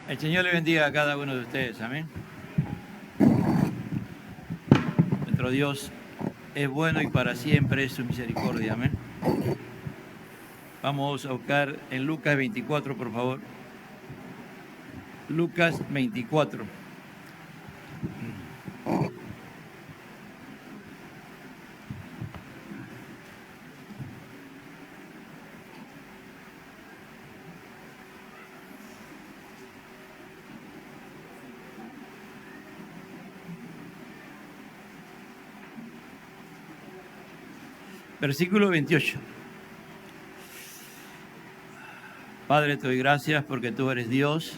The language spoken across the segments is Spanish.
El Señor le bendiga a cada uno de ustedes, amén. Nuestro Dios es bueno y para siempre es su misericordia, amén. Vamos a buscar en Lucas 24, por favor. Lucas 24. Versículo 28. Padre, te doy gracias porque tú eres Dios,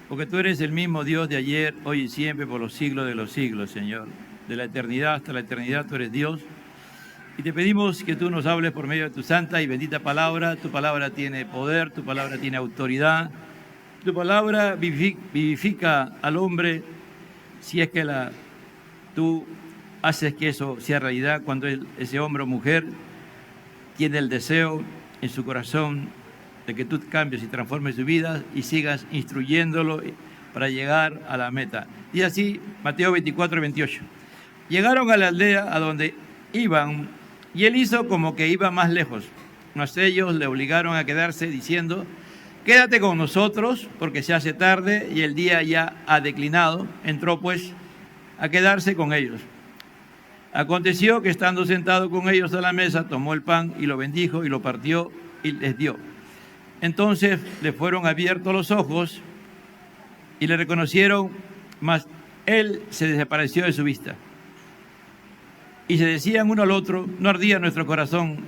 porque tú eres el mismo Dios de ayer, hoy y siempre, por los siglos de los siglos, Señor. De la eternidad hasta la eternidad tú eres Dios. Y te pedimos que tú nos hables por medio de tu santa y bendita palabra. Tu palabra tiene poder, tu palabra tiene autoridad. Tu palabra vivifica al hombre si es que tú haces que eso sea realidad cuando ese hombre o mujer tiene el deseo en su corazón de que tú cambies y transformes su vida y sigas instruyéndolo para llegar a la meta. Y así, Mateo 24, 28. Llegaron a la aldea a donde iban y él hizo como que iba más lejos. Mas ellos le obligaron a quedarse diciendo: quédate con nosotros porque se hace tarde y el día ya ha declinado. Entró pues a quedarse con ellos. Aconteció que estando sentado con ellos a la mesa, tomó el pan y lo bendijo y lo partió y les dio. Entonces le fueron abiertos los ojos y le reconocieron, mas él se desapareció de su vista. Y se decían uno al otro: ¿no ardía nuestro corazón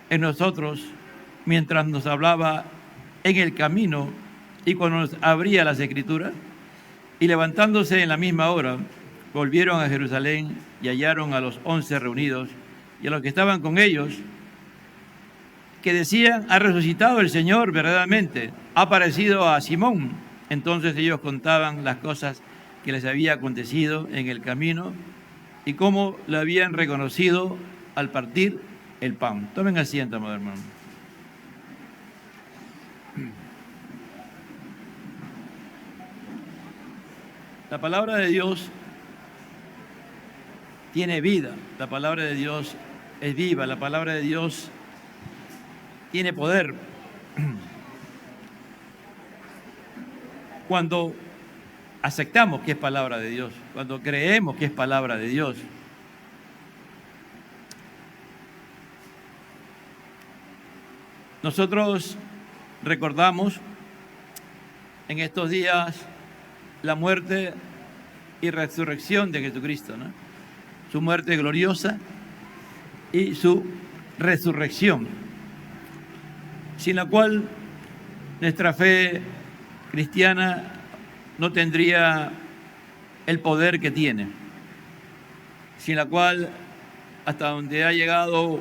en nosotros mientras nos hablaba en el camino y cuando nos abría las Escrituras? Y levantándose en la misma hora, volvieron a Jerusalén y hallaron a los 11 reunidos y a los que estaban con ellos, que decían: ha resucitado el Señor verdaderamente, ha aparecido a Simón. Entonces ellos contaban las cosas que les había acontecido en el camino y cómo lo habían reconocido al partir el pan. Tomen asiento, amado hermano. La palabra de Dios tiene vida, la palabra de Dios es viva, la palabra de Dios tiene poder. Cuando aceptamos que es palabra de Dios, cuando creemos que es palabra de Dios. Nosotros recordamos en estos días la muerte y resurrección de Jesucristo, ¿no? Su muerte gloriosa y su resurrección, sin la cual nuestra fe cristiana no tendría el poder que tiene, sin la cual hasta donde ha llegado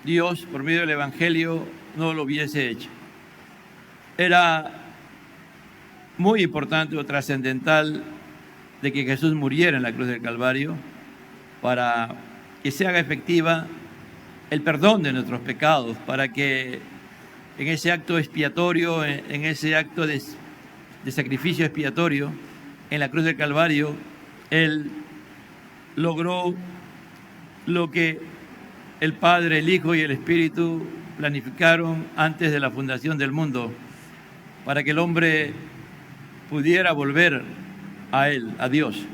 Dios por medio del Evangelio no lo hubiese hecho. Era muy importante o trascendental de que Jesús muriera en la cruz del Calvario para que se haga efectiva el perdón de nuestros pecados, para que en ese acto expiatorio, en ese acto de sacrificio expiatorio, en la cruz del Calvario, Él logró lo que el Padre, el Hijo y el Espíritu planificaron antes de la fundación del mundo, para que el hombre pudiera volver a Él, a Dios.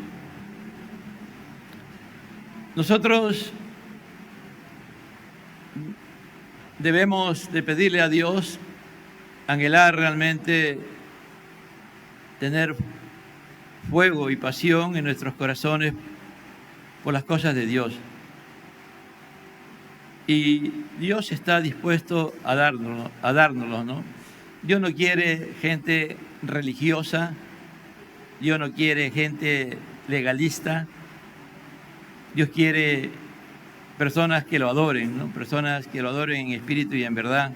Nosotros debemos de pedirle a Dios, anhelar realmente tener fuego y pasión en nuestros corazones por las cosas de Dios. Y Dios está dispuesto a dárnoslo, ¿no? Dios no quiere gente religiosa, Dios no quiere gente legalista, Dios quiere personas que lo adoren, ¿no? Personas que lo adoren en espíritu y en verdad.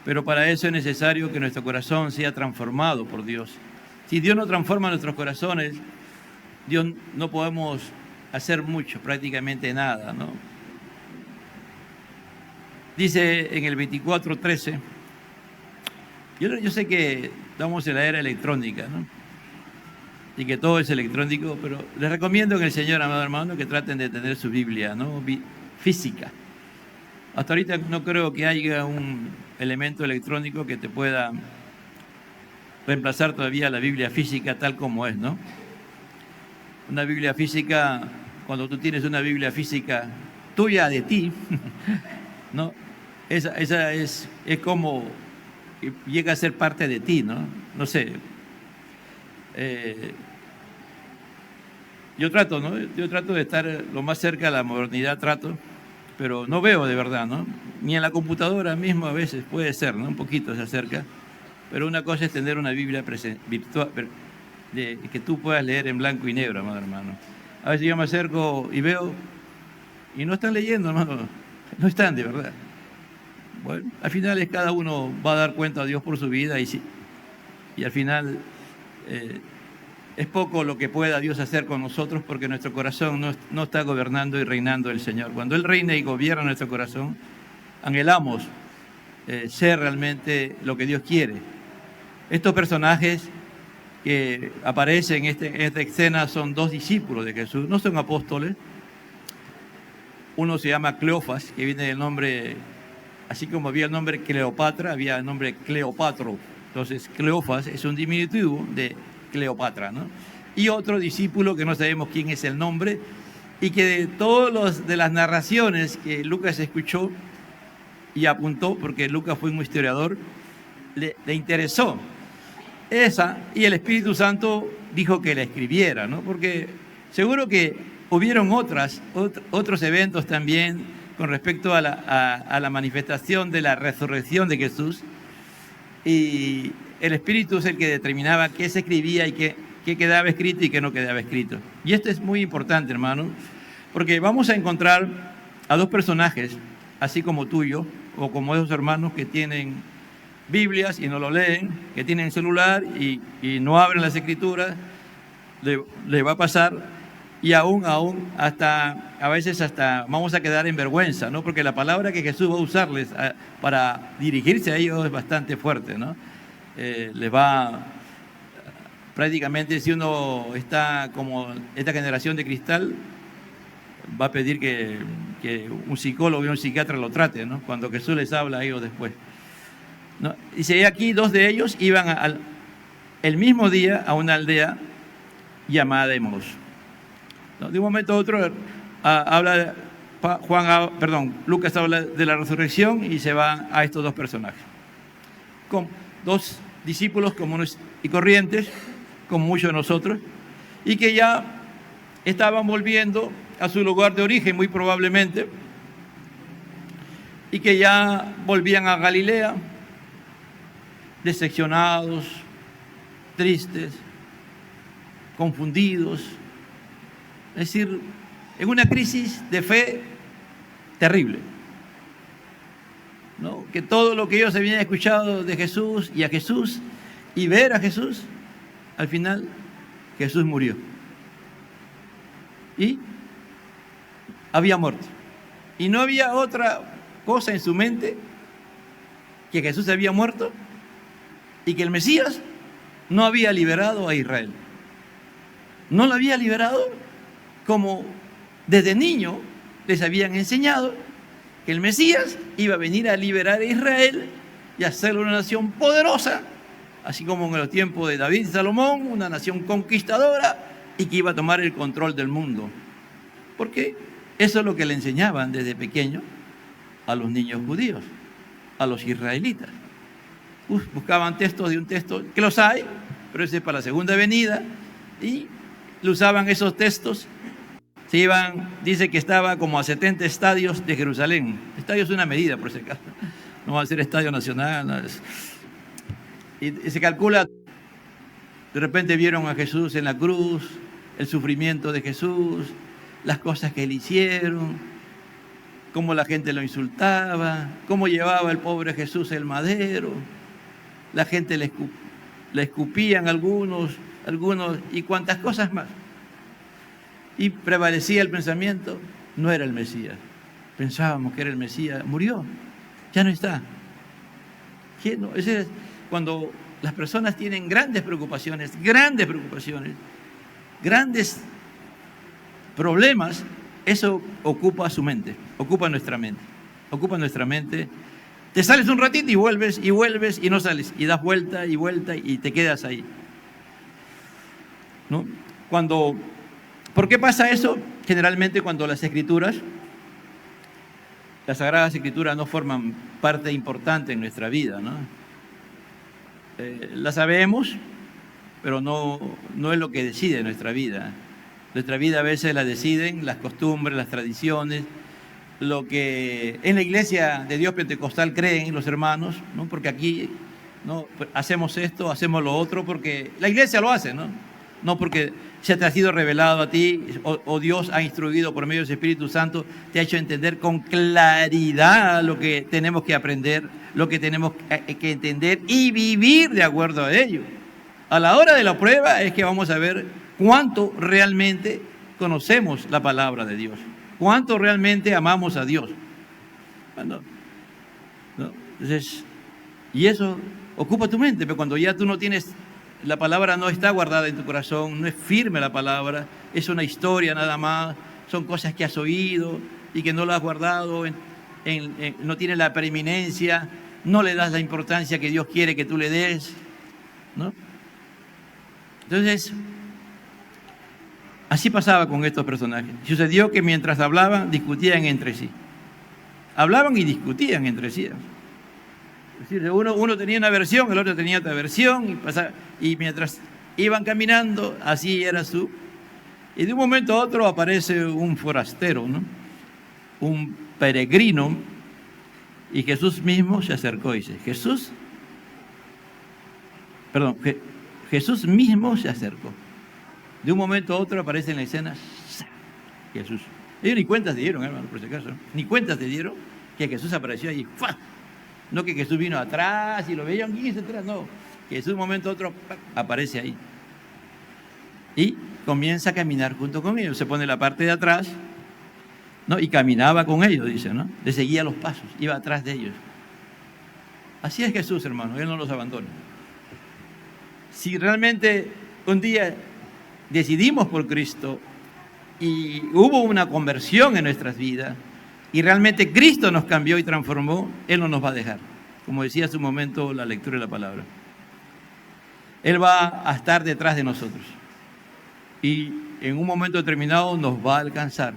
Pero para eso es necesario que nuestro corazón sea transformado por Dios. Si Dios no transforma nuestros corazones, Dios no podemos hacer mucho, prácticamente nada, ¿no? Dice en el 24:13, yo sé que estamos en la era electrónica, ¿no? Y que todo es electrónico, pero les recomiendo en el Señor, amado hermano, que traten de tener su Biblia, ¿no? Física. Hasta ahorita no creo que haya un elemento electrónico que te pueda reemplazar todavía la Biblia física tal como es, ¿no? Una Biblia física, cuando tú tienes una Biblia física tuya de ti, ¿no? Esa es como llega a ser parte de ti, ¿no? No sé. Yo trato, ¿no? Yo trato de estar lo más cerca de la modernidad, pero no veo de verdad, ¿no? Ni en la computadora mismo a veces puede ser, ¿no? Un poquito se acerca, pero una cosa es tener una Biblia virtual, que tú puedas leer en blanco y negro, amado hermano. A veces yo me acerco y veo, y no están leyendo, hermano, no están de verdad. Bueno, al final cada uno va a dar cuenta a Dios por su vida y al final es poco lo que pueda Dios hacer con nosotros porque nuestro corazón no está gobernando y reinando el Señor. Cuando Él reina y gobierna nuestro corazón, anhelamos ser realmente lo que Dios quiere. Estos personajes que aparecen en esta escena son dos discípulos de Jesús, no son apóstoles. Uno se llama Cleofas, que viene del nombre, así como había el nombre Cleopatra, había el nombre Cleopatro. Entonces Cleofas es un diminutivo de Cleopatra, ¿no? Y otro discípulo que no sabemos quién es el nombre y que de todas de las narraciones que Lucas escuchó y apuntó, porque Lucas fue un historiador, le interesó esa, y el Espíritu Santo dijo que la escribiera, ¿no? Porque seguro que hubieron otros eventos también con respecto a la manifestación de la resurrección de Jesús, y el Espíritu es el que determinaba qué se escribía y qué quedaba escrito y qué no quedaba escrito. Y esto es muy importante, hermano, porque vamos a encontrar a dos personajes, así como tuyo, o como esos hermanos que tienen Biblias y no lo leen, que tienen celular y no abren las Escrituras, le va a pasar, y aún hasta, a veces hasta vamos a quedar en vergüenza, ¿no? Porque la palabra que Jesús va a usarles para dirigirse a ellos es bastante fuerte, ¿no? Les va, prácticamente si uno está como esta generación de cristal, va a pedir que un psicólogo y un psiquiatra lo trate, ¿no? Cuando Jesús les habla a ellos después, ¿no? Dice aquí, dos de ellos iban el mismo día a una aldea llamada Emaús. ¿No? De un momento a otro Lucas habla de la resurrección y se va a estos dos personajes, con dos discípulos comunes y corrientes, como muchos de nosotros, y que ya estaban volviendo a su lugar de origen, muy probablemente, y que ya volvían a Galilea, decepcionados, tristes, confundidos, es decir, en una crisis de fe terrible, ¿no? Que todo lo que ellos habían escuchado de Jesús y ver a Jesús, al final Jesús murió y había muerto, y no había otra cosa en su mente que Jesús había muerto y que el Mesías no había liberado a Israel. No lo había liberado como desde niño les habían enseñado que el Mesías iba a venir a liberar a Israel y hacerlo una nación poderosa, así como en los tiempos de David y Salomón, una nación conquistadora, y que iba a tomar el control del mundo. Porque eso es lo que le enseñaban desde pequeño a los niños judíos, a los israelitas. Buscaban textos de un texto, que los hay, pero ese es para la segunda venida, y le usaban esos textos. Se iban, dice que estaba como a 70 estadios de Jerusalén. Estadio es una medida, por si acaso. No va a ser estadio nacional. No es. Y se calcula, de repente vieron a Jesús en la cruz, el sufrimiento de Jesús, las cosas que le hicieron, cómo la gente lo insultaba, cómo llevaba el pobre Jesús el madero, la gente le escupían algunos, y cuantas cosas más. Y prevalecía el pensamiento, no era el Mesías. Pensábamos que era el Mesías, murió, ya no está. Ese es cuando las personas tienen grandes preocupaciones, grandes problemas, eso ocupa su mente, ocupa nuestra mente. Te sales un ratito y vuelves y no sales, y das vuelta y te quedas ahí, ¿no? ¿Por qué pasa eso? Generalmente cuando las Sagradas Escrituras no forman parte importante en nuestra vida, ¿no? Las sabemos, pero no es lo que decide nuestra vida. Nuestra vida a veces la deciden las costumbres, las tradiciones, lo que en la iglesia de Dios Pentecostal creen los hermanos, ¿no? Porque aquí, ¿no?, hacemos esto, hacemos lo otro, porque la iglesia lo hace, ¿no? No porque se te ha sido revelado a ti o Dios ha instruido por medio del Espíritu Santo, te ha hecho entender con claridad lo que tenemos que aprender, lo que tenemos que entender y vivir de acuerdo a ello. A la hora de la prueba es que vamos a ver cuánto realmente conocemos la palabra de Dios, cuánto realmente amamos a Dios. ¿No? Entonces, y eso ocupa tu mente, pero cuando ya tú no tienes, la palabra no está guardada en tu corazón, no es firme la palabra, es una historia nada más, son cosas que has oído y que no lo has guardado, no tiene la preeminencia, no le das la importancia que Dios quiere que tú le des, ¿no? Entonces, así pasaba con estos personajes. Sucedió que mientras hablaban, discutían entre sí. Hablaban y discutían entre sí. Es decir, uno tenía una versión, el otro tenía otra versión, y mientras iban caminando, así era Y de un momento a otro aparece un forastero, ¿no? Un peregrino, y Jesús mismo se acercó y dice, Jesús mismo se acercó. De un momento a otro aparece en la escena Jesús. Ellos ni cuenta se dieron, hermano, por si acaso. Ni cuenta se dieron que Jesús apareció allí. ¡Fua! No que Jesús vino atrás y lo veían 15 atrás, no. Jesús de un momento a otro aparece ahí. Y comienza a caminar junto con ellos. Se pone la parte de atrás, ¿no? Y caminaba con ellos, dice, ¿no? Le seguía los pasos, iba atrás de ellos. Así es Jesús, hermano, Él no los abandona. Si realmente un día decidimos por Cristo y hubo una conversión en nuestras vidas y realmente Cristo nos cambió y transformó, Él no nos va a dejar. Como decía hace un momento la lectura de la palabra. Él va a estar detrás de nosotros y en un momento determinado nos va a alcanzar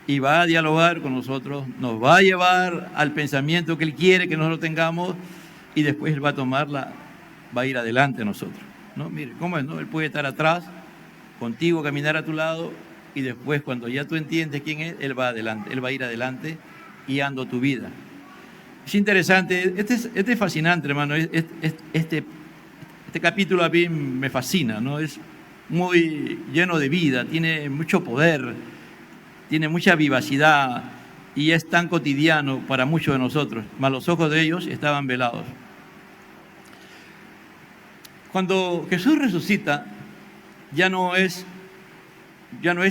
y va a dialogar con nosotros, nos va a llevar al pensamiento que Él quiere que nosotros tengamos y después Él va a ir adelante a nosotros, ¿no? Mire, ¿cómo es, no? Él puede estar atrás, contigo, caminar a tu lado, y después, cuando ya tú entiendes quién es, Él va adelante, Él va a ir adelante, guiando tu vida. Es interesante, este es fascinante, hermano, este capítulo a mí me fascina, ¿no? Es muy lleno de vida, tiene mucho poder, tiene mucha vivacidad, y es tan cotidiano para muchos de nosotros, mas los ojos de ellos estaban velados. Cuando Jesús resucita, ya no es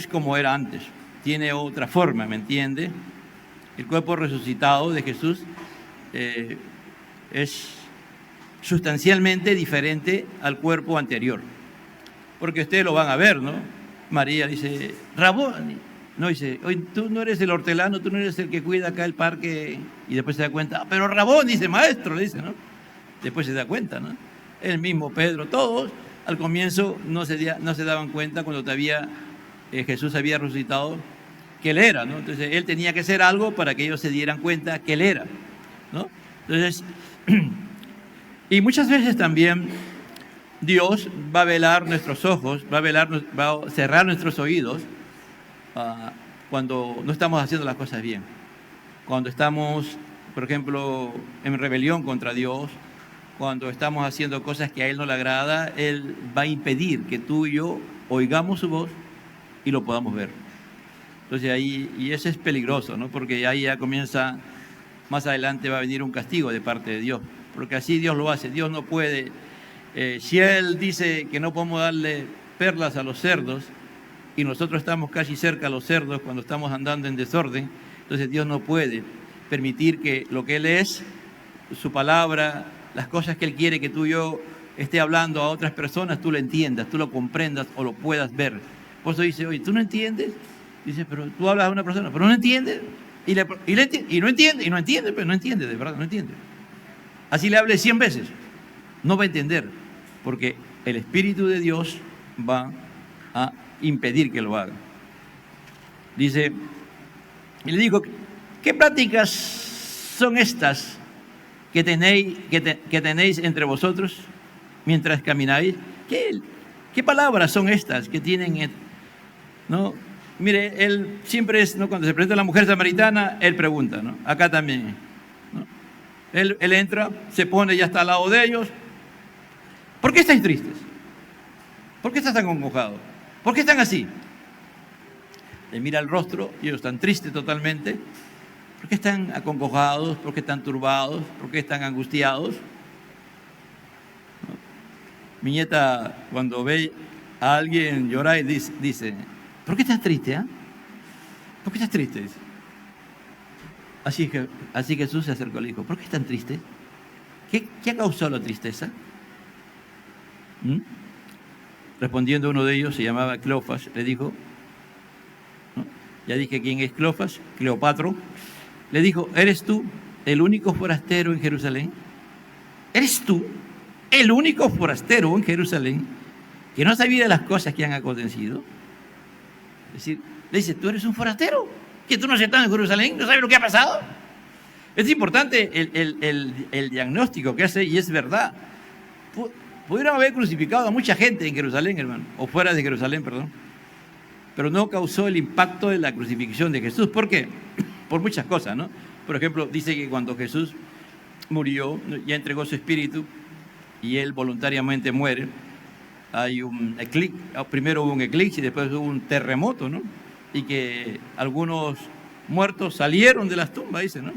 como era antes, tiene otra forma, ¿me entiende? El cuerpo resucitado de Jesús es sustancialmente diferente al cuerpo anterior, porque ustedes lo van a ver, ¿no? María dice, Raboni, no dice, oye, tú no eres el hortelano, tú no eres el que cuida acá el parque, y después se da cuenta, pero Rabón, dice, maestro, le dice, ¿no? Después se da cuenta, ¿no? El mismo Pedro, todos al comienzo no se daban cuenta cuando todavía Jesús había resucitado que Él era, ¿no? Entonces Él tenía que hacer algo para que ellos se dieran cuenta que Él era, ¿no? Entonces, y muchas veces también Dios va a velar nuestros ojos, va a cerrar nuestros oídos cuando no estamos haciendo las cosas bien, cuando estamos, por ejemplo, en rebelión contra Dios, cuando estamos haciendo cosas que a Él no le agrada, Él va a impedir que tú y yo oigamos su voz y lo podamos ver. Entonces ahí, y eso es peligroso, ¿no? Porque ahí ya comienza, más adelante va a venir un castigo de parte de Dios, porque así Dios lo hace. Dios no puede, si Él dice que no podemos darle perlas a los cerdos y nosotros estamos casi cerca a los cerdos cuando estamos andando en desorden, entonces Dios no puede permitir que lo que Él es, su palabra, las cosas que Él quiere que tú y yo esté hablando a otras personas, tú lo entiendas, tú lo comprendas o lo puedas ver. Por eso dice, oye, ¿tú no entiendes? Dice, pero tú hablas a una persona, pero no entiende. Y no entiende, pero no entiende, de verdad, no entiende. Así le hable 100 veces, no va a entender, porque el Espíritu de Dios va a impedir que lo haga. Dice, y le digo, ¿qué prácticas son estas que tenéis entre vosotros mientras camináis? ¿Qué palabras son estas que tienen? ¿No? Mire, él siempre es, ¿no? Cuando se presenta la mujer samaritana, él pregunta, ¿no? Acá también, ¿no? Él entra, se pone, ya está al lado de ellos. ¿Por qué estáis tristes? ¿Por qué estás tan congojados? ¿Por qué están así? Le mira el rostro y ellos están tristes totalmente. ¿Por qué están acongojados? ¿Por qué están turbados? ¿Por qué están angustiados? ¿No? Mi nieta, cuando ve a alguien llorar, dice, ¿por qué estás triste? ¿Por qué estás triste? Dice. Así Jesús se acercó y le dijo, ¿por qué están tristes? ¿Qué ha causado la tristeza? Respondiendo uno de ellos, se llamaba Cleofas, le dijo, ¿no? Ya dije quién es Cleofas, Cleopatro, le dijo, ¿eres tú el único forastero en Jerusalén? ¿Eres tú el único forastero en Jerusalén que no sabía de las cosas que han acontecido? Es decir, le dice, ¿tú eres un forastero? ¿Que tú no has estado en Jerusalén? ¿No sabes lo que ha pasado? Es importante el diagnóstico que hace, y es verdad. Pudieron haber crucificado a mucha gente en Jerusalén, hermano, o fuera de Jerusalén, perdón, pero no causó el impacto de la crucifixión de Jesús. ¿Por qué? Por muchas cosas, ¿no? Por ejemplo, dice que cuando Jesús murió, ya entregó su espíritu y él voluntariamente muere, hay un eclipse, primero hubo un eclipse y después hubo un terremoto, ¿no? Y que algunos muertos salieron de las tumbas, dice, ¿no?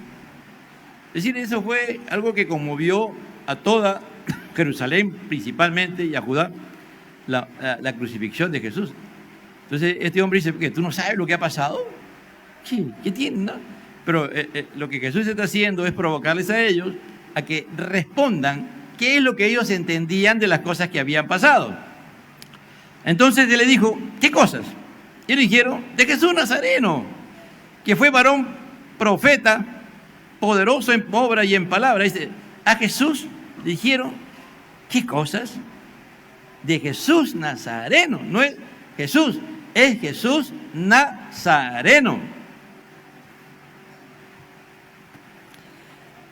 Es decir, eso fue algo que conmovió a toda Jerusalén principalmente y a Judá, la crucifixión de Jesús. Entonces este hombre dice, ¿qué? ¿Tú no sabes lo que ha pasado? ¿Qué tiene? ¿No? Pero lo que Jesús está haciendo es provocarles a ellos a que respondan qué es lo que ellos entendían de las cosas que habían pasado. Entonces él le dijo, ¿qué cosas? Y le dijeron, de Jesús Nazareno, que fue varón profeta, poderoso en obra y en palabra. Dice, a Jesús le dijeron, ¿qué cosas? De Jesús Nazareno. No es Jesús, es Jesús Nazareno.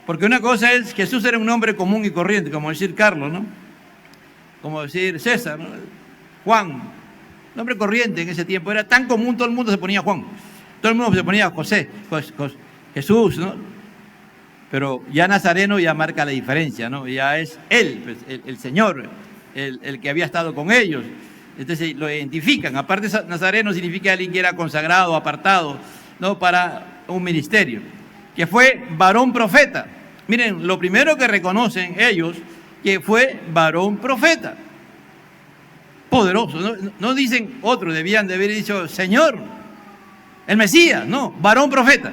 Porque una cosa es, Jesús era un hombre común y corriente, como decir Carlos, ¿no? Como decir César, ¿no? Juan, un hombre corriente en ese tiempo. Era tan común, todo el mundo se ponía Juan. Todo el mundo se ponía José, Jesús, ¿no? Pero ya Nazareno ya marca la diferencia, ¿no? Ya es él, pues, el Señor, el que había estado con ellos. Entonces lo identifican. Aparte, Nazareno significa alguien que era consagrado, apartado, ¿no? Para un ministerio. Que fue varón profeta. Miren, lo primero que reconocen ellos, que fue varón profeta. Poderoso. No dicen otro, debían de haber dicho Señor, el Mesías, no, varón profeta.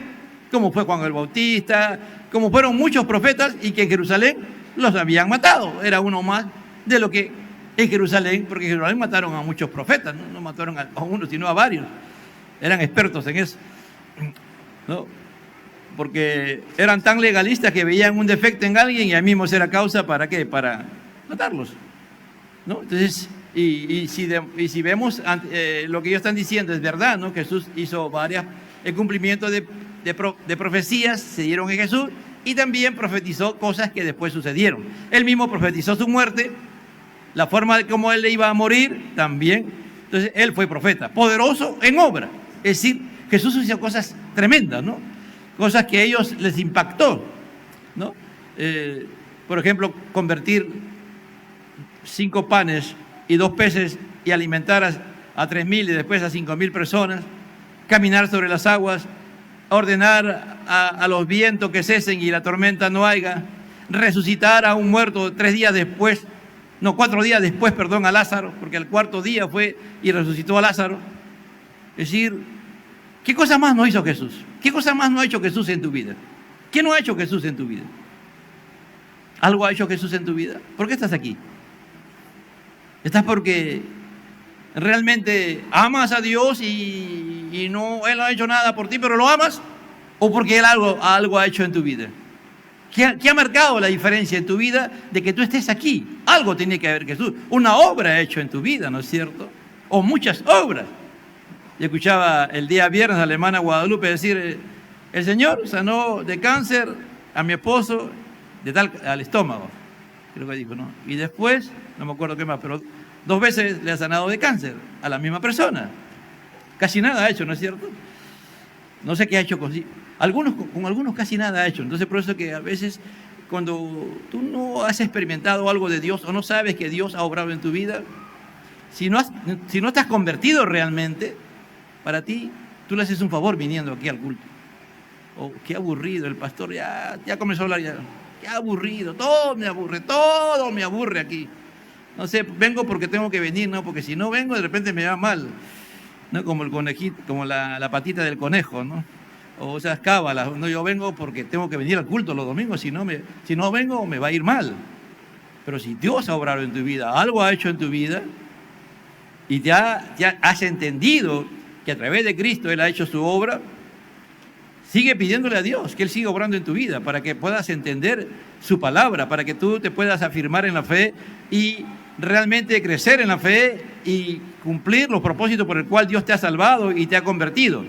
Como fue Juan el Bautista, como fueron muchos profetas y que en Jerusalén los habían matado. Era uno más de lo que en Jerusalén, porque en Jerusalén mataron a muchos profetas, no mataron a uno, sino a varios. Eran expertos en eso, ¿no? Porque eran tan legalistas que veían un defecto en alguien y ahí mismo era causa, ¿para qué? Para matarlos, ¿no? Entonces, y si vemos lo que ellos están diciendo es verdad, ¿no? Jesús hizo el cumplimiento de profecías, se dieron en Jesús, y también profetizó cosas que después sucedieron. Él mismo profetizó su muerte, la forma de cómo él iba a morir también. Entonces, él fue profeta, poderoso en obra. Es decir, Jesús hizo cosas tremendas, ¿no? Cosas que a ellos les impactó, ¿no? Por ejemplo, convertir 5 panes y 2 peces y alimentar a 3.000 y después a 5.000 personas, caminar sobre las aguas, ordenar a los vientos que cesen y la tormenta no haya, resucitar a un muerto 4 días después, a Lázaro, porque el 4.º día fue y resucitó a Lázaro. Es decir, ¿qué cosa más no hizo Jesús? ¿Qué cosa más no ha hecho Jesús en tu vida? ¿Qué no ha hecho Jesús en tu vida? ¿Algo ha hecho Jesús en tu vida? ¿Por qué estás aquí? ¿Estás porque realmente amas a Dios y no, Él no ha hecho nada por ti, pero lo amas? ¿O porque Él algo ha hecho en tu vida? ¿Qué ha marcado la diferencia en tu vida de que tú estés aquí? Algo tiene que ver Jesús. Una obra ha hecho en tu vida, ¿no es cierto? O muchas obras. Yo escuchaba el día viernes a la hermana Guadalupe decir, el Señor sanó de cáncer a mi esposo al estómago. Creo que dijo, ¿no? Y después, no me acuerdo qué más, pero 2 veces le ha sanado de cáncer a la misma persona. Casi nada ha hecho, ¿no es cierto? No sé qué ha hecho con algunos casi nada ha hecho. Entonces, por eso que a veces cuando tú no has experimentado algo de Dios o no sabes que Dios ha obrado en tu vida, si no estás convertido realmente, para ti, tú le haces un favor viniendo aquí al culto. Oh, qué aburrido, el pastor ya comenzó a hablar ya. Qué aburrido, todo me aburre aquí. No sé, vengo porque tengo que venir, ¿no? Porque si no vengo, de repente me va mal. ¿No? Como el conejito, como la patita del conejo, ¿no? O esas cábalas. No, yo vengo porque tengo que venir al culto los domingos, si no vengo me va a ir mal. Pero si Dios ha obrado en tu vida, algo ha hecho en tu vida, y ya has entendido que a través de Cristo Él ha hecho su obra, sigue pidiéndole a Dios que Él siga obrando en tu vida para que puedas entender su palabra, para que tú te puedas afirmar en la fe y realmente crecer en la fe y cumplir los propósitos por el cual Dios te ha salvado y te ha convertido.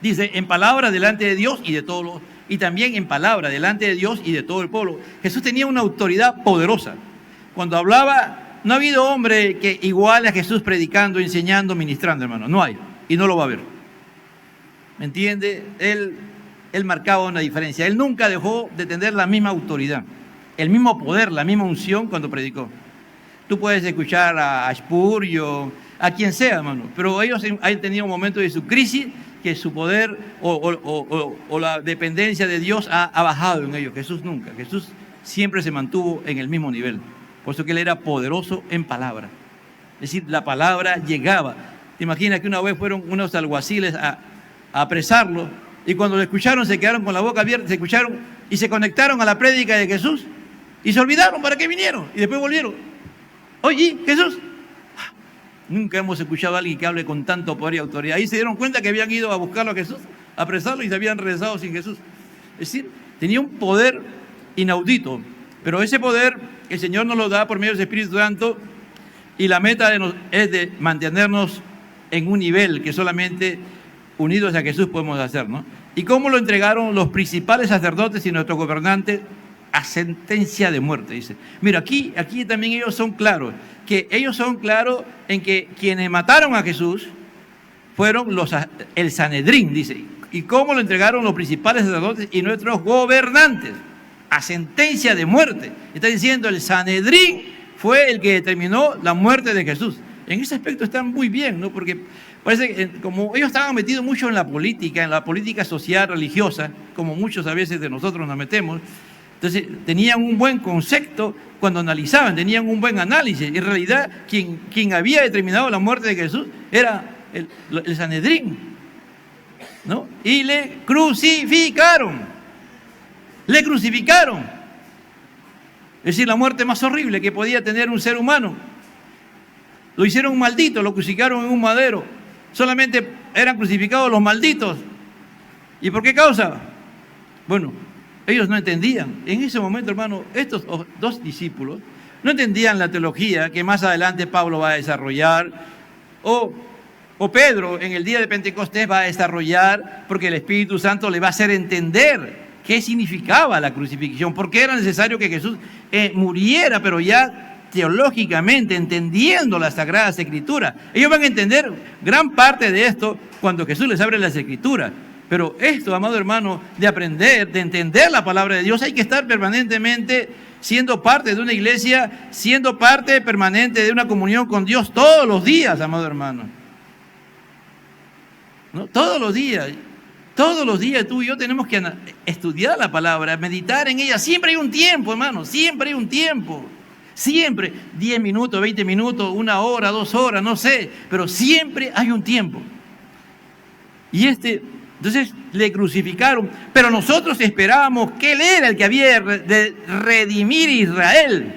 Dice, en palabra delante de Dios y también en palabra delante de Dios y de todo el pueblo. Jesús tenía una autoridad poderosa. Cuando hablaba, no ha habido hombre que iguale a Jesús predicando, enseñando, ministrando, hermano. No hay, y no lo va a haber. ¿Me entiende? Él marcaba una diferencia. Él nunca dejó de tener la misma autoridad, el mismo poder, la misma unción cuando predicó. Tú puedes escuchar a Spurgeon, a quien sea, hermano, pero ellos han tenido un momento de su crisis que su poder o la dependencia de Dios ha bajado en ellos. Jesús nunca. Jesús siempre se mantuvo en el mismo nivel. Por eso que Él era poderoso en palabra. Es decir, la palabra llegaba. ¿Te imaginas que una vez fueron unos alguaciles a apresarlo y cuando lo escucharon se quedaron con la boca abierta, se escucharon y se conectaron a la prédica de Jesús y se olvidaron para qué vinieron y después volvieron? Oye, Jesús. Nunca hemos escuchado a alguien que hable con tanto poder y autoridad. Ahí se dieron cuenta que habían ido a buscarlo a Jesús, a apresarlo y se habían regresado sin Jesús. Es decir, tenía un poder inaudito, pero ese poder el Señor nos lo da por medio del Espíritu Santo y la meta es de mantenernos en un nivel que solamente unidos a Jesús podemos hacer, ¿no? ¿Y cómo lo entregaron los principales sacerdotes y nuestros gobernantes? A sentencia de muerte, dice. Mira, aquí también ellos son claros en que quienes mataron a Jesús fueron el Sanedrín, dice. ¿Y cómo lo entregaron los principales sacerdotes y nuestros gobernantes? A sentencia de muerte. Está diciendo, el Sanedrín fue el que determinó la muerte de Jesús. En ese aspecto están muy bien, ¿no? Porque parece que como ellos estaban metidos mucho en la política social, religiosa, como muchos a veces de nosotros nos metemos, entonces tenían un buen concepto cuando analizaban, tenían un buen análisis. En realidad, quien había determinado la muerte de Jesús era el Sanedrín, ¿no? Y le crucificaron. Le crucificaron. Es decir, la muerte más horrible que podía tener un ser humano. Lo hicieron maldito, lo crucificaron en un madero. Solamente eran crucificados los malditos. ¿Y por qué causa? Bueno, ellos no entendían. En ese momento, hermano, estos 2 discípulos no entendían la teología que más adelante Pablo va a desarrollar, o Pedro en el día de Pentecostés va a desarrollar, porque el Espíritu Santo le va a hacer entender qué significaba la crucifixión, por qué era necesario que Jesús muriera, pero ya teológicamente, entendiendo las Sagradas Escrituras. Ellos van a entender gran parte de esto cuando Jesús les abre las Escrituras. Pero esto, amado hermano, de aprender, de entender la palabra de Dios, hay que estar permanentemente siendo parte de una iglesia, siendo parte permanente de una comunión con Dios todos los días, amado hermano. ¿No? Todos los días tú y yo tenemos que estudiar la palabra, meditar en ella. Siempre hay un tiempo, hermano, siempre hay un tiempo. Siempre, 10 minutos, 20 minutos, 1 hora, 2 horas, no sé, pero siempre hay un tiempo. Y Entonces le crucificaron, pero nosotros esperábamos que Él era el que había de redimir a Israel.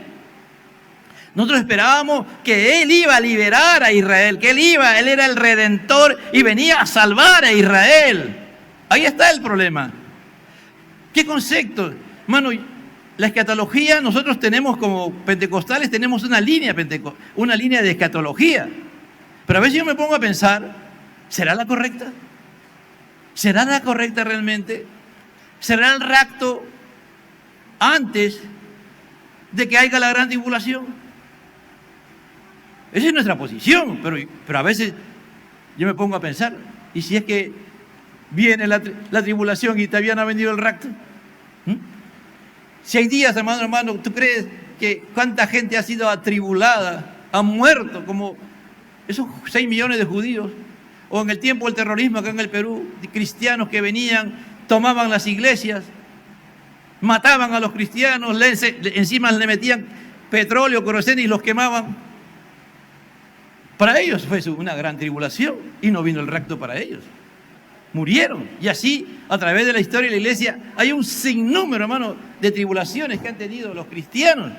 Nosotros esperábamos que Él iba a liberar a Israel, que Él era el Redentor y venía a salvar a Israel. Ahí está el problema. ¿Qué concepto? Hermano, la escatología, nosotros tenemos como pentecostales, tenemos una línea de escatología. Pero a veces yo me pongo a pensar, ¿será la correcta? ¿Será la correcta realmente? ¿Será el rapto antes de que haya la gran tribulación? Esa es nuestra posición, pero a veces yo me pongo a pensar, ¿y si es que viene la tribulación y todavía no ha venido el rapto? Si hay días, hermano, ¿tú crees que cuánta gente ha sido atribulada, ha muerto, como esos 6 millones de judíos? O en el tiempo del terrorismo acá en el Perú, de cristianos que venían, tomaban las iglesias, mataban a los cristianos, encima le metían petróleo, queroseno y los quemaban. Para ellos fue una gran tribulación y no vino el rapto para ellos. Murieron. Y así, a través de la historia de la iglesia, hay un sinnúmero, hermano, de tribulaciones que han tenido los cristianos.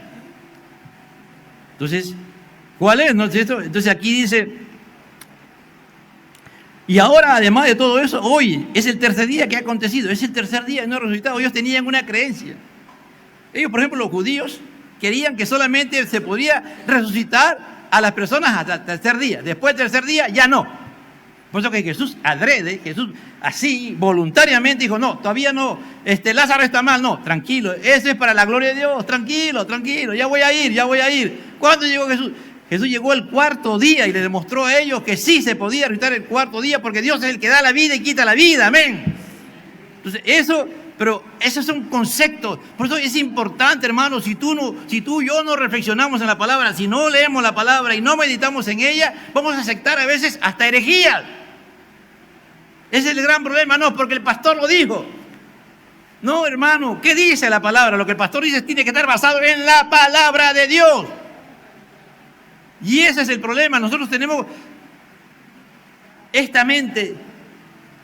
Entonces, ¿cuál es? Entonces aquí dice... Y ahora, además de todo eso, hoy es el tercer día que ha acontecido, es el tercer día y no ha resucitado. Ellos tenían una creencia. Ellos, por ejemplo, los judíos, querían que solamente se podía resucitar a las personas hasta el tercer día. Después del tercer día, ya no. Por eso que Jesús Jesús así, voluntariamente dijo, no, todavía no, Lázaro está mal, no, tranquilo, eso es para la gloria de Dios, tranquilo, ya voy a ir. ¿Cuándo llegó Jesús? Jesús llegó el cuarto día y le demostró a ellos que sí se podía resucitar el cuarto día porque Dios es el que da la vida y quita la vida, amén. Entonces eso es un concepto. Por eso es importante, hermano, si tú y yo no reflexionamos en la palabra, si no leemos la palabra y no meditamos en ella, vamos a aceptar a veces hasta herejías. Ese es el gran problema, no, porque el pastor lo dijo. No, hermano, ¿qué dice la palabra? Lo que el pastor dice tiene que estar basado en la palabra de Dios. Y ese es el problema. Nosotros tenemos esta mente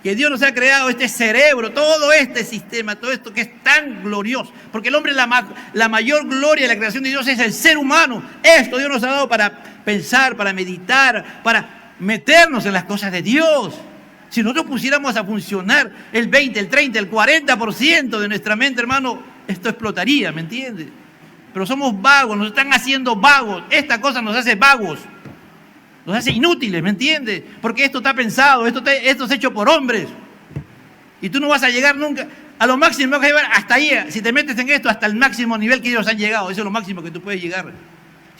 que Dios nos ha creado, este cerebro, todo este sistema, todo esto que es tan glorioso. Porque el hombre, la mayor gloria de la creación de Dios es el ser humano. Esto Dios nos ha dado para pensar, para meditar, para meternos en las cosas de Dios. Si nosotros pusiéramos a funcionar el 20, el 30, el 40% de nuestra mente, hermano, esto explotaría, ¿me entiendes? Pero somos vagos, nos están haciendo vagos. Esta cosa nos hace vagos, nos hace inútiles, ¿me entiendes? Porque esto está pensado, esto es hecho por hombres. Y tú no vas a llegar nunca a lo máximo, vas a llegar hasta ahí. Si te metes en esto, hasta el máximo nivel que ellos han llegado. Eso es lo máximo que tú puedes llegar.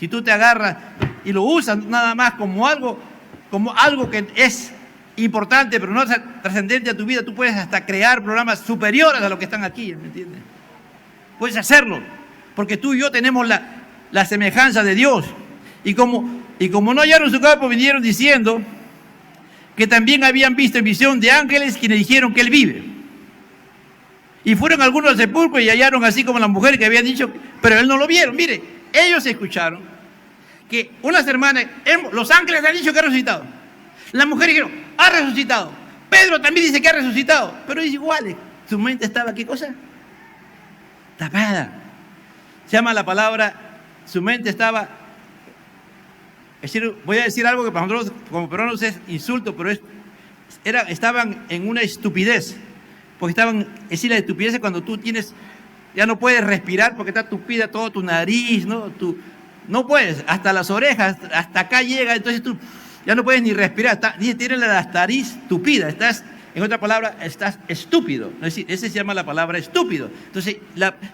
Si tú te agarras y lo usas nada más como algo que es importante, pero no trascendente a tu vida, tú puedes hasta crear programas superiores a los que están aquí, ¿me entiendes? Puedes hacerlo. Porque tú y yo tenemos la semejanza de Dios. Y como no hallaron su cuerpo, vinieron diciendo que también habían visto en visión de ángeles quienes dijeron que Él vive. Y fueron algunos al sepulcro y hallaron así como las mujeres que habían dicho, pero Él no lo vieron. Mire, ellos escucharon que unas hermanas, los ángeles han dicho que ha resucitado. Las mujeres dijeron, ha resucitado. Pedro también dice que ha resucitado. Pero es igual, su mente estaba, ¿qué cosa? Tapada. Se llama la palabra, su mente estaba, voy a decir algo que para nosotros como peruanos es insulto, pero estaban en una estupidez, porque es decir, la estupidez es cuando tú ya no puedes respirar porque está tupida toda tu nariz, ¿no? No puedes, hasta las orejas, hasta acá llega, entonces tú ya no puedes ni respirar, tienes la nariz tupida, en otra palabra, estás estúpido. Es decir, ese se llama la palabra estúpido. Entonces,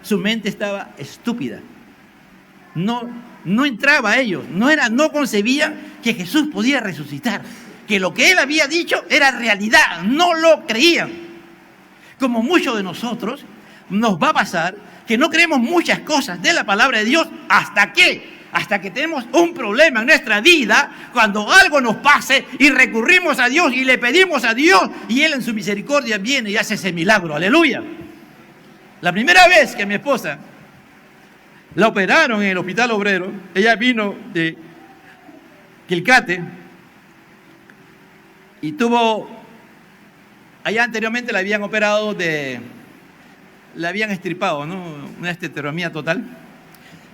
su mente estaba estúpida. No entraba a ellos. No concebían que Jesús podía resucitar. Que lo que Él había dicho era realidad. No lo creían. Como muchos de nosotros, nos va a pasar que no creemos muchas cosas de la palabra de Dios hasta que tenemos un problema en nuestra vida, cuando algo nos pase y recurrimos a Dios y le pedimos a Dios y Él en su misericordia viene y hace ese milagro, aleluya. La primera vez que mi esposa la operaron en el Hospital Obrero, ella vino de Quilcate y tuvo allá anteriormente la habían operado la habían extirpado, ¿no? Una esterectomía total.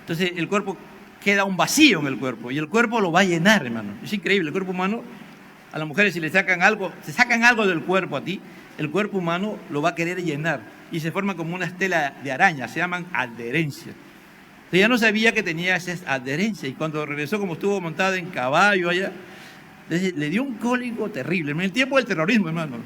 Entonces el cuerpo queda un vacío en el cuerpo y el cuerpo lo va a llenar, hermano. Es increíble, el cuerpo humano, a las mujeres si le sacan algo del cuerpo a ti, el cuerpo humano lo va a querer llenar y se forma como una estela de araña, se llaman adherencias. Entonces ya no sabía que tenía esa adherencia y cuando regresó, como estuvo montada en caballo allá, le dio un cólico terrible, en el tiempo del terrorismo, hermano.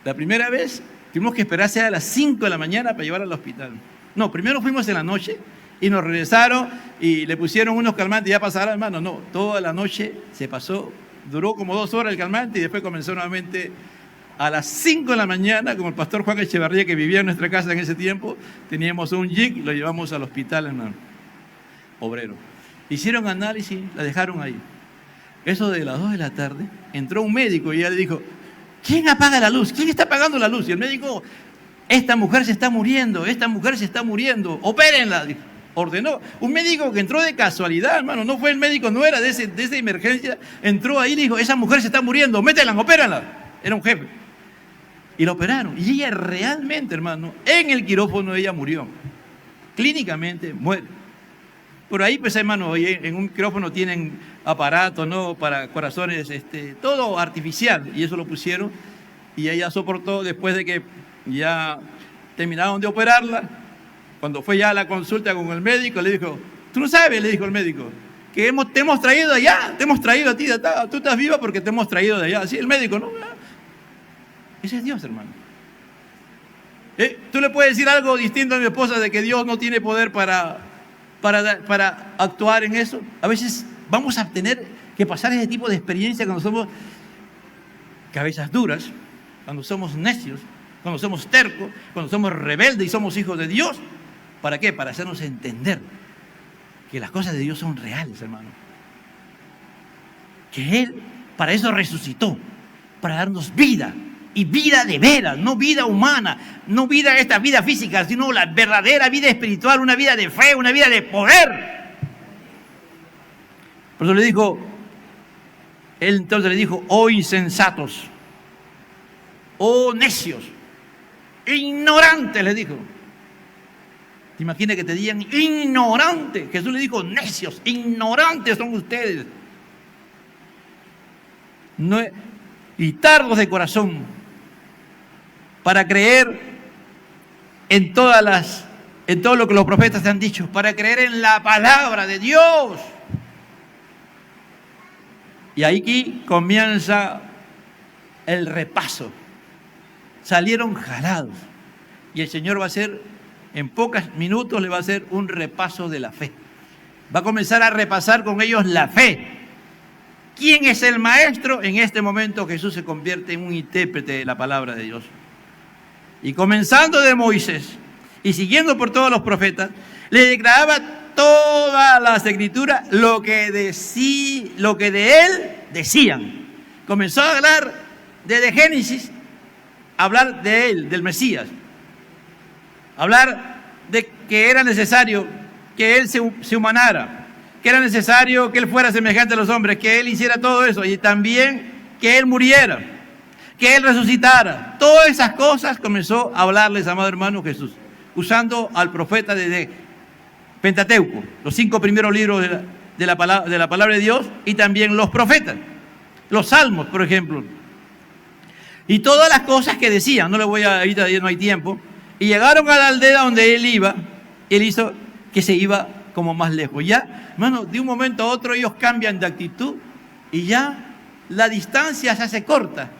La primera vez tuvimos que esperarse a las 5 de la mañana para llevarla al hospital. No, primero fuimos en la noche y nos regresaron y le pusieron unos calmantes y ya pasaron, hermano. No, toda la noche se pasó, duró como 2 horas el calmante y después comenzó nuevamente a las 5 de la mañana, como el pastor Juan Echevarría, que vivía en nuestra casa en ese tiempo, teníamos un jeep y lo llevamos al hospital, hermano, obrero. Hicieron análisis, la dejaron ahí. Eso de las 2 de la tarde, entró un médico y ya le dijo, ¿quién apaga la luz? ¿Quién está apagando la luz? Y el médico, esta mujer se está muriendo, opérenla, dijo. Ordenó. Un médico que entró de casualidad, hermano, no fue el médico, no era de esa emergencia, entró ahí y dijo, esa mujer se está muriendo, métela, opérenla. Era un jefe. Y la operaron. Y ella realmente, hermano, en el quirófano ella murió. Clínicamente muere. Por ahí, pues, hermano, en un quirófano tienen aparatos, ¿no? Para corazones, todo artificial. Y eso lo pusieron. Y ella soportó después de que ya terminaron de operarla. Cuando fue ya a la consulta con el médico, le dijo, tú no sabes, le dijo el médico, que te hemos traído de allá, te hemos traído a ti de acá, tú estás viva porque te hemos traído de allá. Así el médico, ¿no? Ese es Dios, hermano. Tú le puedes decir algo distinto a mi esposa de que Dios no tiene poder para actuar en eso. A veces vamos a tener que pasar ese tipo de experiencia cuando somos cabezas duras, cuando somos necios, cuando somos tercos, cuando somos rebeldes y somos hijos de Dios. ¿Para qué? Para hacernos entender que las cosas de Dios son reales, hermano. Que Él para eso resucitó, para darnos vida. Y vida de veras, no vida humana, no esta vida física, sino la verdadera vida espiritual, una vida de fe, una vida de poder. Por eso le dijo, él entonces le dijo, oh insensatos, oh necios, ignorantes, le dijo. ¿Te imaginas que te digan ignorantes? Jesús le dijo, necios, ignorantes son ustedes. No, y tardos de corazón para creer en todo lo que los profetas te han dicho, para creer en la palabra de Dios. Y aquí comienza el repaso. Salieron jalados. Y el Señor va a hacer, en pocos minutos le va a hacer un repaso de la fe. Va a comenzar a repasar con ellos la fe. ¿Quién es el maestro? En este momento Jesús se convierte en un intérprete de la palabra de Dios. Y comenzando de Moisés y siguiendo por todos los profetas, le declaraba todas las escrituras lo que de él decían. Comenzó a hablar desde Génesis, a hablar de él, del Mesías. Hablar de que era necesario que él se humanara, que era necesario que él fuera semejante a los hombres, que él hiciera todo eso y también que él muriera, que él resucitara. Todas esas cosas comenzó a hablarles, amado hermano, Jesús, usando al profeta de Pentateuco, los 5 primeros libros de la palabra de Dios y también los profetas, los salmos, por ejemplo. Y todas las cosas que decían, no le voy a ir, no hay tiempo. Y llegaron a la aldea donde él iba, él hizo que se iba como más lejos. Ya, hermano, de un momento a otro ellos cambian de actitud y ya la distancia se hace corta.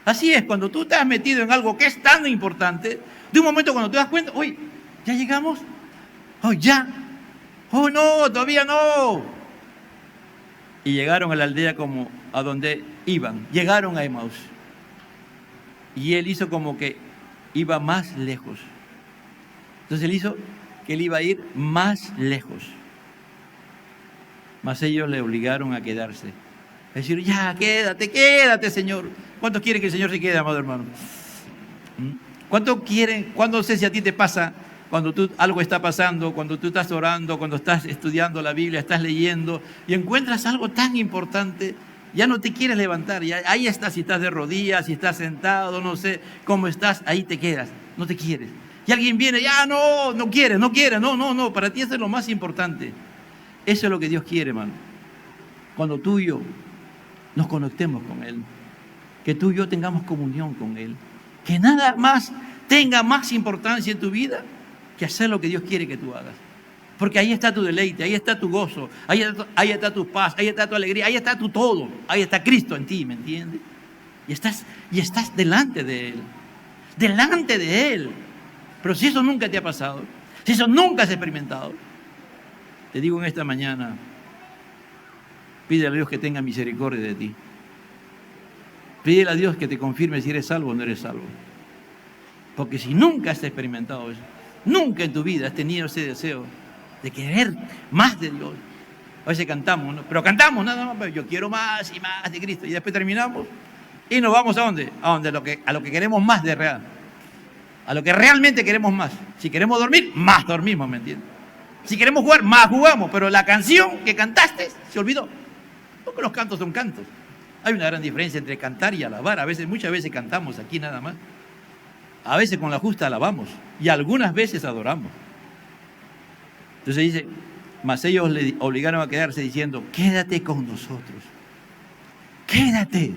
Así es, cuando tú te has metido en algo que es tan importante, de un momento cuando te das cuenta, uy, ¿ya llegamos? Oh, ya. Oh, no, todavía no. Y llegaron a la aldea como a donde iban. Llegaron a Emaús. Y él hizo como que iba más lejos. Entonces él hizo que él iba a ir más lejos. Mas ellos le obligaron a quedarse. Es decir, ya, quédate, Señor. ¿Cuántos quieren que el Señor se quede, amado hermano? ¿Cuántos quieren? ¿Cuándo sé si a ti te pasa? Cuando algo está pasando, cuando tú estás orando, cuando estás estudiando la Biblia, estás leyendo y encuentras algo tan importante ya no te quieres levantar, ya, ahí estás, si estás de rodillas, si estás sentado, no sé cómo estás, ahí te quedas, no te quieres. Y alguien viene, ya no quieres, no, para ti eso es lo más importante. Eso es lo que Dios quiere, hermano. Cuando tú y yo nos conectemos con Él, que tú y yo tengamos comunión con Él, que nada más tenga más importancia en tu vida que hacer lo que Dios quiere que tú hagas. Porque ahí está tu deleite, ahí está tu gozo, ahí está tu paz, ahí está tu alegría, ahí está tu todo, ahí está Cristo en ti, ¿me entiendes? Y estás delante de Él. Pero si eso nunca te ha pasado, si eso nunca has experimentado, te digo en esta mañana, pídele a Dios que tenga misericordia de ti. Pídele a Dios que te confirme si eres salvo o no eres salvo. Porque si nunca has experimentado eso, nunca en tu vida has tenido ese deseo de querer más de Dios. A veces cantamos, ¿no? Pero cantamos nada más, pero yo quiero más y más de Cristo. Y después terminamos y nos vamos ¿a dónde? A lo que queremos más de real. A lo que realmente queremos más. Si queremos dormir, más dormimos, ¿me entiendes? Si queremos jugar, más jugamos. Pero la canción que cantaste se olvidó. Porque los cantos son cantos. Hay una gran diferencia entre cantar y alabar. Muchas veces cantamos aquí nada más. A veces con la justa alabamos. Y algunas veces adoramos. Entonces dice, mas ellos le obligaron a quedarse diciendo, quédate con nosotros. Quédate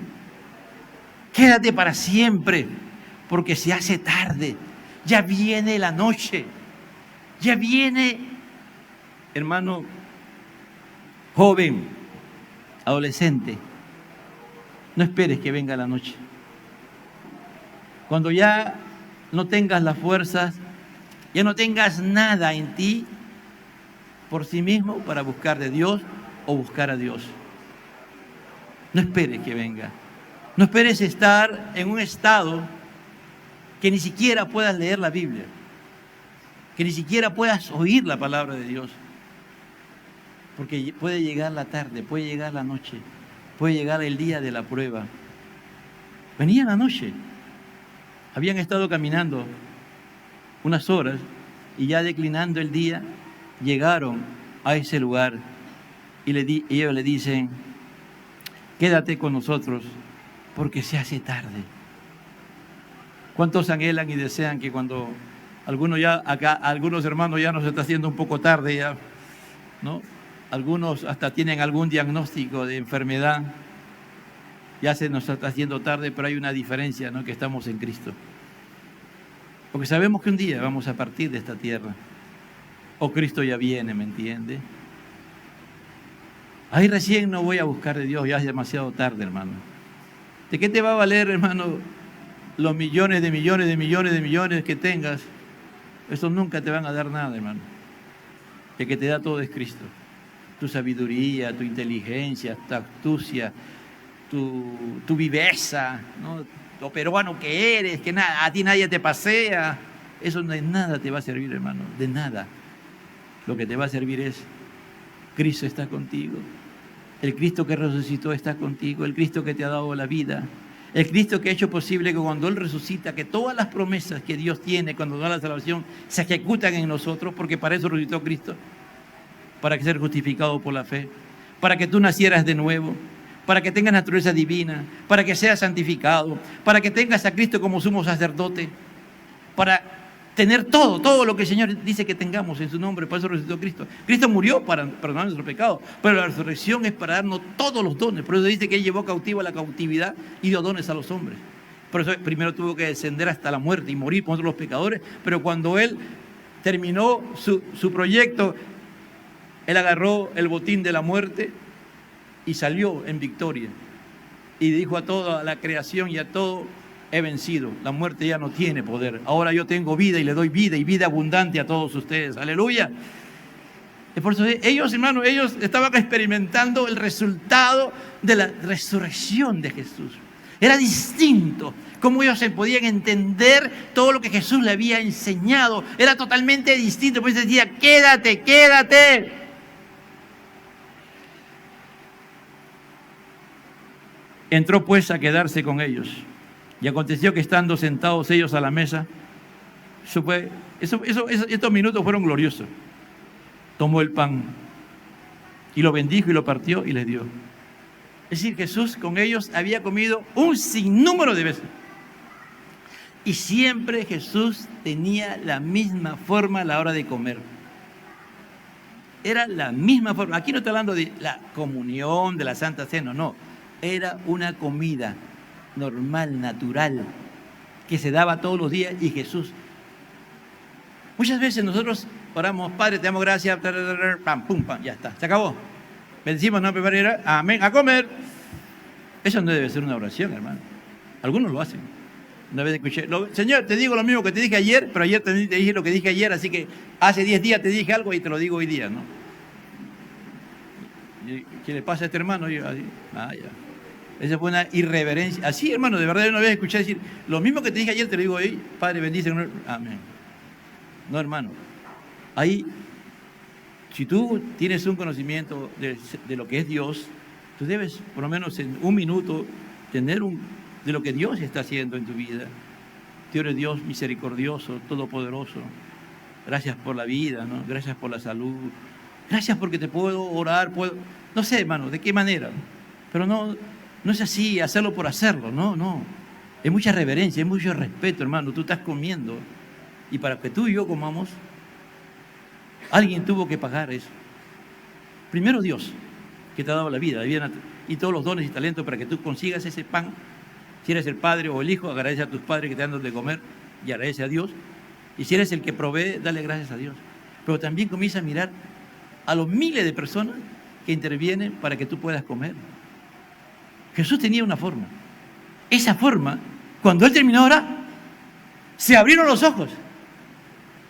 para siempre, porque se hace tarde. Ya viene la noche. Ya viene, hermano, joven, adolescente. No esperes que venga la noche. Cuando ya no tengas las fuerzas, ya no tengas nada en ti por sí mismo para buscar de Dios o buscar a Dios. No esperes que venga. No esperes estar en un estado que ni siquiera puedas leer la Biblia, que ni siquiera puedas oír la palabra de Dios. Porque puede llegar la tarde, puede llegar la noche, puede llegar el día de la prueba. Venía la noche. Habían estado caminando unas horas y ya declinando el día, llegaron a ese lugar y ellos le dicen, quédate con nosotros porque se hace tarde. ¿Cuántos anhelan y desean que cuando algunos hermanos ya nos está haciendo un poco tarde ya, ¿no? Algunos hasta tienen algún diagnóstico de enfermedad, ya se nos está haciendo tarde, pero hay una diferencia, ¿no? Que estamos en Cristo. Porque sabemos que un día vamos a partir de esta tierra. O Cristo ya viene, ¿me entiende? Ahí recién no voy a buscar de Dios, ya es demasiado tarde, hermano. ¿De qué te va a valer, hermano, los millones que tengas? Esos nunca te van a dar nada, hermano. El que te da todo es Cristo. Tu sabiduría, tu inteligencia, tu astucia, tu viveza, ¿no? Lo peruano que eres, que a ti nadie te pasea. Eso de nada te va a servir, hermano, de nada. Lo que te va a servir es, Cristo está contigo. El Cristo que resucitó está contigo. El Cristo que te ha dado la vida. El Cristo que ha hecho posible que cuando Él resucita, que todas las promesas que Dios tiene cuando da la salvación se ejecutan en nosotros, porque para eso resucitó Cristo. Para que ser justificado por la fe. Para que tú nacieras de nuevo. Para que tengas naturaleza divina. Para que seas santificado. Para que tengas a Cristo como sumo sacerdote. Para tener todo lo que el Señor dice que tengamos en su nombre. Por eso resucitó Cristo. Cristo murió para perdonar nuestros pecados, pero la resurrección es para darnos todos los dones. Por eso dice que Él llevó cautivo a la cautividad y dio dones a los hombres. Por eso primero tuvo que descender hasta la muerte y morir por nosotros los pecadores, pero cuando Él terminó su proyecto, Él agarró el botín de la muerte y salió en victoria. Y dijo a toda la creación y a todo, he vencido, la muerte ya no tiene poder. Ahora yo tengo vida y le doy vida y vida abundante a todos ustedes. Aleluya. Y por eso ellos, hermanos, ellos estaban experimentando el resultado de la resurrección de Jesús. Era distinto. Cómo ellos se podían entender todo lo que Jesús le había enseñado. Era totalmente distinto. Por eso decía, quédate, quédate. Entró pues a quedarse con ellos. Y aconteció que estando sentados ellos a la mesa, estos minutos fueron gloriosos. Tomó el pan y lo bendijo y lo partió y les dio. Es decir, Jesús con ellos había comido un sinnúmero de veces. Y siempre Jesús tenía la misma forma a la hora de comer. Era la misma forma. Aquí no estoy hablando de la comunión, de la Santa Cena, no. Era una comida normal, natural, que se daba todos los días y Jesús. Muchas veces nosotros oramos, Padre, te damos gracias, pam, pum, pam, ya está, se acabó. Bendecimos, no, primero, amén, a comer. Eso no debe ser una oración, hermano. Algunos lo hacen. Una vez escuché, Señor, te digo lo mismo que te dije ayer, pero ayer te dije lo que dije ayer, así que hace 10 días te dije algo y te lo digo hoy día, ¿no? ¿Qué le pasa a este hermano? Yo, así, ya. Esa fue una irreverencia. Así, hermano, de verdad, yo una vez escuché decir, lo mismo que te dije ayer te lo digo hoy, Padre, bendice. Amén. No, hermano. Ahí, si tú tienes un conocimiento de lo que es Dios, tú debes, por lo menos en un minuto, tener de lo que Dios está haciendo en tu vida. Tú eres Dios misericordioso, todopoderoso. Gracias por la vida, ¿no? Gracias por la salud. Gracias porque te puedo orar, no sé, hermano, de qué manera. Pero no es así, hacerlo por hacerlo, no. Es mucha reverencia, es mucho respeto, hermano. Tú estás comiendo y para que tú y yo comamos, alguien tuvo que pagar eso. Primero Dios, que te ha dado la vida y todos los dones y talentos para que tú consigas ese pan. Si eres el padre o el hijo, agradece a tus padres que te dan de comer y agradece a Dios. Y si eres el que provee, dale gracias a Dios. Pero también comienza a mirar a los miles de personas que intervienen para que tú puedas comer. Jesús tenía una forma. Esa forma, cuando Él terminó de orar, se abrieron los ojos.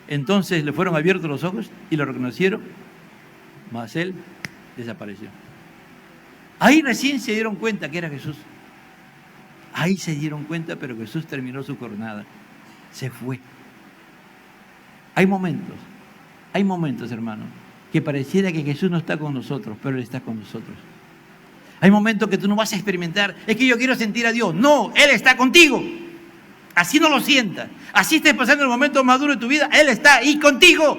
Entonces le fueron abiertos los ojos y lo reconocieron, mas Él desapareció. Ahí recién se dieron cuenta que era Jesús. Ahí se dieron cuenta, pero Jesús terminó su jornada. Se fue. Hay momentos, hermano, que pareciera que Jesús no está con nosotros, pero Él está con nosotros. Hay momentos que tú no vas a experimentar, es que yo quiero sentir a Dios. No, Él está contigo. Así no lo sientas. Así estés pasando el momento maduro de tu vida, Él está ahí contigo.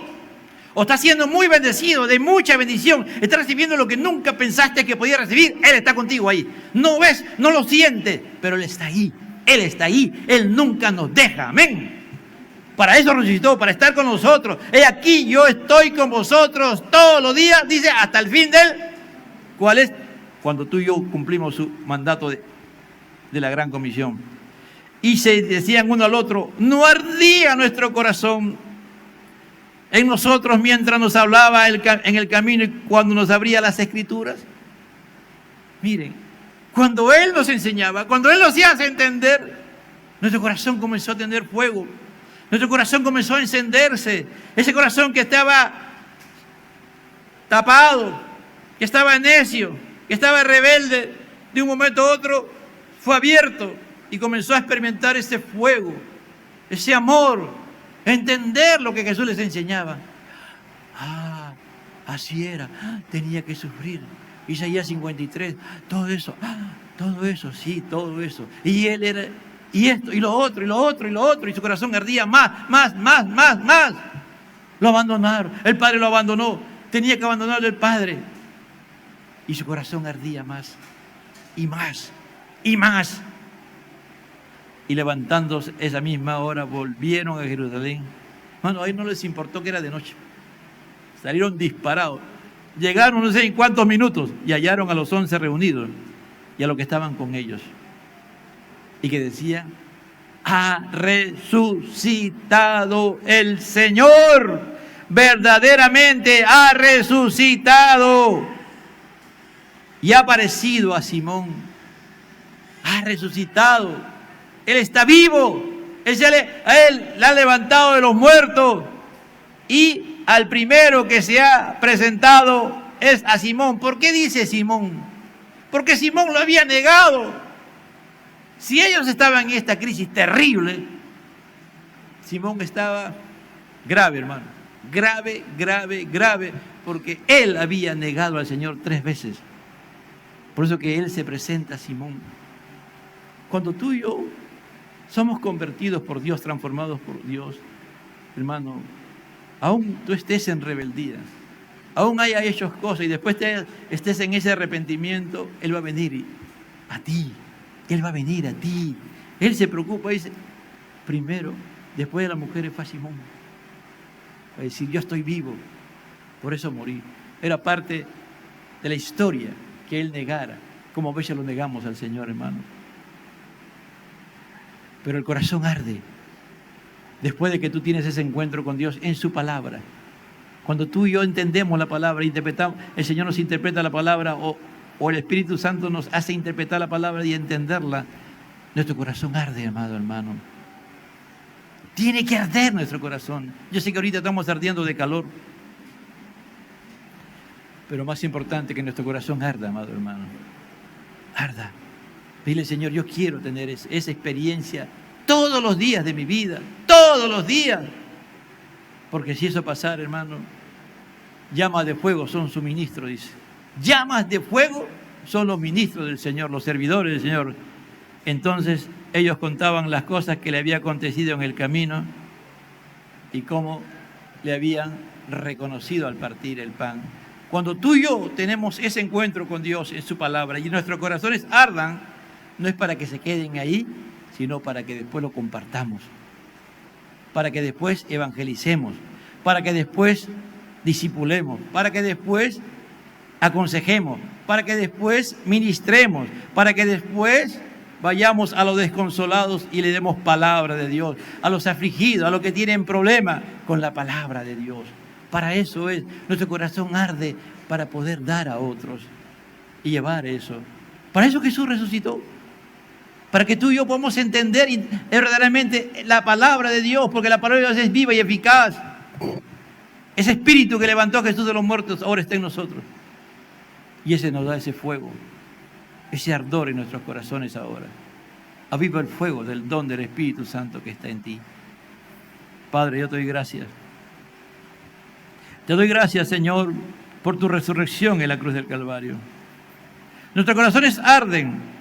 O estás siendo muy bendecido, de mucha bendición. Estás recibiendo lo que nunca pensaste que podías recibir. Él está contigo ahí. No ves, no lo sientes, pero Él está ahí. Él está ahí. Él nunca nos deja. Amén. Para eso resucitó, para estar con nosotros. He aquí, yo estoy con vosotros todos los días, dice, hasta el fin del... ¿Cuál es? Cuando tú y yo cumplimos su mandato de la gran comisión. Y se decían uno al otro, no ardía nuestro corazón en nosotros mientras nos hablaba en el camino y cuando nos abría las escrituras. Miren, cuando Él nos enseñaba, cuando Él nos hacía entender, nuestro corazón comenzó a tener fuego. Nuestro corazón comenzó a encenderse. Ese corazón que estaba tapado, que estaba necio, que estaba rebelde, de un momento a otro fue abierto y comenzó a experimentar ese fuego, ese amor, entender lo que Jesús les enseñaba. Así era, tenía que sufrir. Isaías 53, todo eso, sí, todo eso. Y Él era... Y esto, y lo otro, y lo otro, y lo otro, y su corazón ardía más. Lo abandonaron, el Padre lo abandonó, tenía que abandonarlo el Padre. Y su corazón ardía más, y más, y más. Y levantándose esa misma hora, volvieron a Jerusalén. Bueno, a ellos no les importó que era de noche. Salieron disparados. Llegaron no sé en cuántos minutos y hallaron a los 11 reunidos y a los que estaban con ellos. Y que decía, ha resucitado el Señor, verdaderamente ha resucitado y ha aparecido a Simón, ha resucitado, Él está vivo, Él la ha levantado de los muertos y al primero que se ha presentado es a Simón. ¿Por qué dice Simón? Porque Simón lo había negado. Si ellos estaban en esta crisis terrible, Simón estaba grave, hermano. Grave, porque él había negado al Señor 3 veces. Por eso que Él se presenta a Simón. Cuando tú y yo somos convertidos por Dios, transformados por Dios, hermano, aún tú estés en rebeldía, aún haya hecho cosas y después estés en ese arrepentimiento, Él va a venir a ti. Él va a venir a ti. Él se preocupa, dice, primero, después de la mujer fue a Simón. Va a decir, yo estoy vivo, por eso morí. Era parte de la historia que Él negara, como a veces lo negamos al Señor, hermano. Pero el corazón arde después de que tú tienes ese encuentro con Dios en su palabra. Cuando tú y yo entendemos la palabra, interpretamos, el Señor nos interpreta la palabra o el Espíritu Santo nos hace interpretar la palabra y entenderla, nuestro corazón arde, amado hermano. Tiene que arder nuestro corazón. Yo sé que ahorita estamos ardiendo de calor, pero más importante que nuestro corazón arda, amado hermano. Arda. Dile, Señor, yo quiero tener esa experiencia todos los días de mi vida, todos los días. Porque si eso pasara, hermano, llamas de fuego son su ministro, dice. Llamas de fuego son los ministros del Señor, los servidores del Señor. Entonces ellos contaban las cosas que le había acontecido en el camino y cómo le habían reconocido al partir el pan. Cuando tú y yo tenemos ese encuentro con Dios en su palabra y nuestros corazones ardan, no es para que se queden ahí, sino para que después lo compartamos, para que después evangelicemos, para que después discipulemos, para que después aconsejemos, para que después ministremos, para que después vayamos a los desconsolados y le demos palabra de Dios, a los afligidos, a los que tienen problemas, con la palabra de Dios. Para eso es, nuestro corazón arde para poder dar a otros y llevar eso. Para eso Jesús resucitó. Para que tú y yo podamos entender verdaderamente la palabra de Dios, porque la palabra de Dios es viva y eficaz. Ese espíritu que levantó a Jesús de los muertos ahora está en nosotros. Y ese nos da ese fuego, ese ardor en nuestros corazones ahora. Aviva el fuego del don del Espíritu Santo que está en ti. Padre, yo te doy gracias. Te doy gracias, Señor, por tu resurrección en la cruz del Calvario. Nuestros corazones arden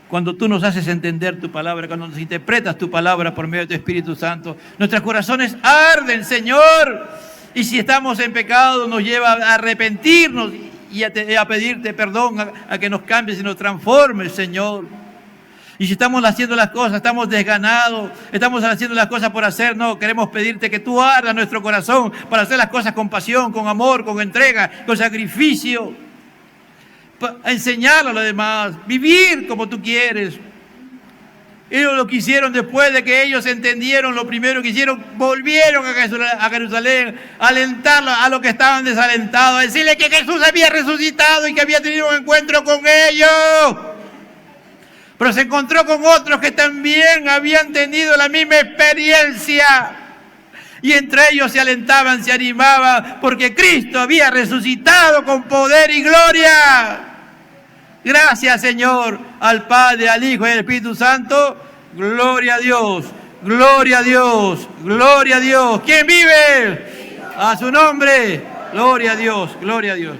cuando tú nos haces entender tu palabra, cuando nos interpretas tu palabra por medio de tu Espíritu Santo. Nuestros corazones arden, Señor. Y si estamos en pecado, nos lleva a arrepentirnos y a pedirte perdón, a que nos cambies y nos transformes, Señor. Y si estamos haciendo las cosas, estamos desganados, estamos haciendo las cosas por hacer, no, queremos pedirte que tú ardas nuestro corazón para hacer las cosas con pasión, con amor, con entrega, con sacrificio. Enseñar a los demás, vivir como tú quieres. Ellos lo que hicieron después de que ellos entendieron, lo primero que hicieron, volvieron a Jerusalén, a alentar a los que estaban desalentados, a decirle que Jesús había resucitado y que había tenido un encuentro con ellos. Pero se encontró con otros que también habían tenido la misma experiencia. Y entre ellos se alentaban, se animaban, porque Cristo había resucitado con poder y gloria. Gracias, Señor, al Padre, al Hijo y al Espíritu Santo. Gloria a Dios, gloria a Dios, gloria a Dios. ¿Quién vive? A su nombre. Gloria a Dios, gloria a Dios.